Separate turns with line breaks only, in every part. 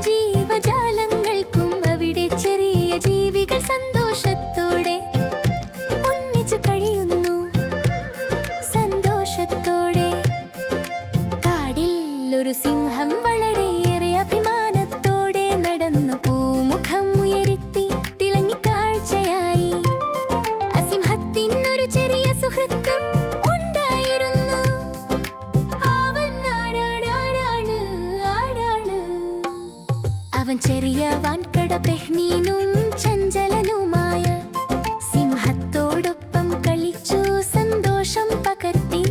ജീവജാലങ്ങൾക്കും അവിടെ ചെറിയ ജീവികൾ സന്തോഷത്തോടെ ഒന്നിച്ചു കഴിയുന്നു. സന്തോഷത്തോടെ കാടിൽ ഒരു സിംഹം വളരെയേറെ അഭിമാനത്തോടെ നടന്നു. പൂമുഖം ഉയർത്തി തിളങ്ങി കാഴ്ചയായി. ആ സിംഹത്തിനൊരു ചെറിയ സുഹൃത്തും ഉണ്ടായിരുന്നു. അവൻ ചെറിയ വാൻകട പെഹ്നീനും ചഞ്ചലനുമായ സിംഹത്തോടൊപ്പം കളിച്ചു. സന്തോഷം പകർത്തി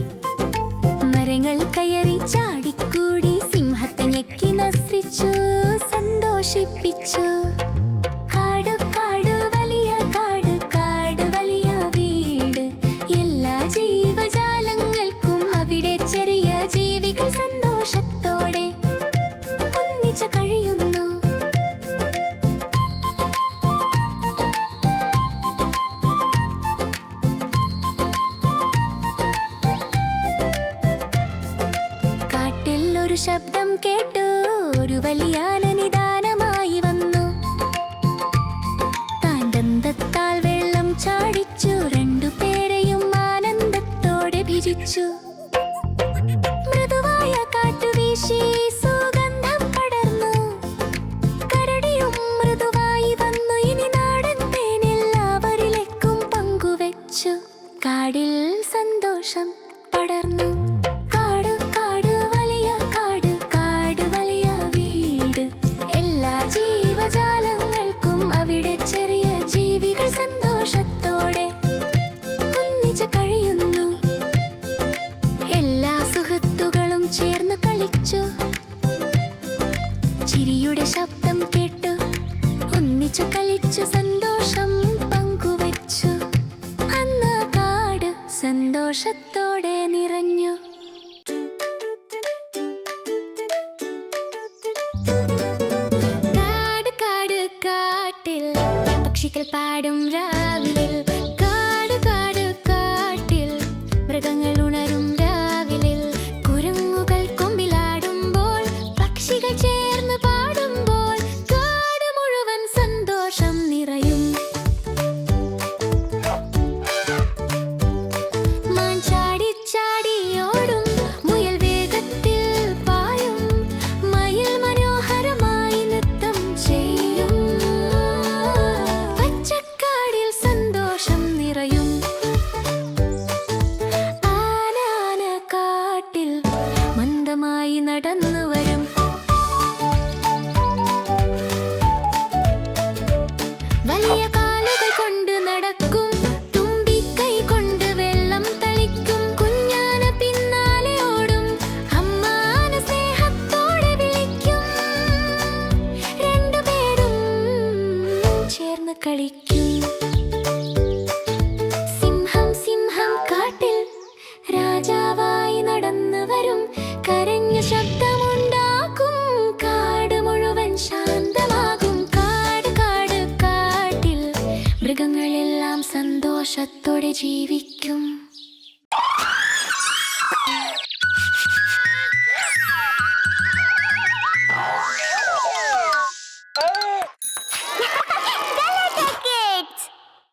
മരങ്ങൾ കയറി ചാടിക്കൂടി സിംഹത്തെ ഞെക്കി നസ്രിച്ചു. സന്തോഷിപ്പിച്ചു. കാട് കാട് വലിയ കാട്, കാട് വലിയ വീട്. എല്ലാ ജീവജാലങ്ങൾക്കും അവിടെ ചെറിയ ജീവികൾ സന്തോഷത്തോടെ ഒന്നിച്ചു കഴിയുന്നു. കാട്ടിൽ ഒരു ശബ്ദം കേട്ടു. ഒരു വലിയ ആന നിദാനമായി വന്നു. താൻ ദന്തത്താൽ വെള്ളം ചാടിച്ചു. രണ്ടുപേരെയും ആനന്ദത്തോടെ ഭിജിച്ചു. മൃദുവായ കാറ്റുവീശി സുഗന്ധം പടർന്നു. കരടിയും മൃദുവായി വന്നു. ഇനി നാടൻ തേൻ എല്ലാവരിലേക്കും പങ്കുവെച്ചു. കാടിൽ സന്തോഷം പടർന്നു. കാട് കാട് വലിയ കാട്, കാട് വലിയ വീട്. എല്ലാ ജീവജാലങ്ങൾക്കും അവിടെ ചെറിയ ജീവികൾ സന്തോഷത്തോടെ ഒന്നിച്ചു കഴിയുന്നു. എല്ലാ സുഹൃത്തുക്കളും ചേർന്ന് കളിച്ചു. ചിരിയുടെ ശബ്ദം കേട്ടു. ഒന്നിച്ചു കളിച്ചു. സന്തോഷം പങ്കുവെച്ചു. അന്ന് കാട് സന്തോഷത്തോടെ നിറഞ്ഞു. കാട് കാട് കാട്ടിൽ പക്ഷികൾ പാടും രാവിലിൽ. കാട് കാട് കാട്ടിൽ മൃഗങ്ങൾ ഉണരും രാവിലിൽ. കുരങ്ങുകൾ കൊമ്പിലാടുമ്പോൾ പക്ഷികൾ ചേർന്ന് പാടുമ്പോൾ കാട് മുഴുവൻ സന്തോഷം നിറയും. മാൻ ചാടി ചാടി ഓടും. മുയൽ വേഗത്തിൽ പായും. മയിൽ മനോഹരമായി നൃത്തം ചെയ്യും. പച്ചക്കാടിൽ സന്തോഷം നിറയും. ആന കാട്ടിൽ മന്ദമായി നടന്നു വരും. വലിയ കാലുകൾ കൊണ്ട് നടക്കും. തുമ്പിക്കൈ കൊണ്ട് വെള്ളം തളിക്കും. കുഞ്ഞാന പിന്നാലെ ഓടും. അമ്മാന സ്നേഹത്തോടെ വിളിക്കും. രണ്ടുപേരും ചേർന്ന് കളിക്കും. സിംഹം സിംഹം കാട്ടിൽ രാജാവായി നടന്നു വരും. കരഞ്ഞ ശബ്ദമുണ്ടാക്കും. കാട് മുഴുവൻ ശാന്തമാകും. കാട് കാട് കാട്ടിൽ മൃഗങ്ങളെല്ലാം സന്തോഷത്തോടെ ജീവിക്കും.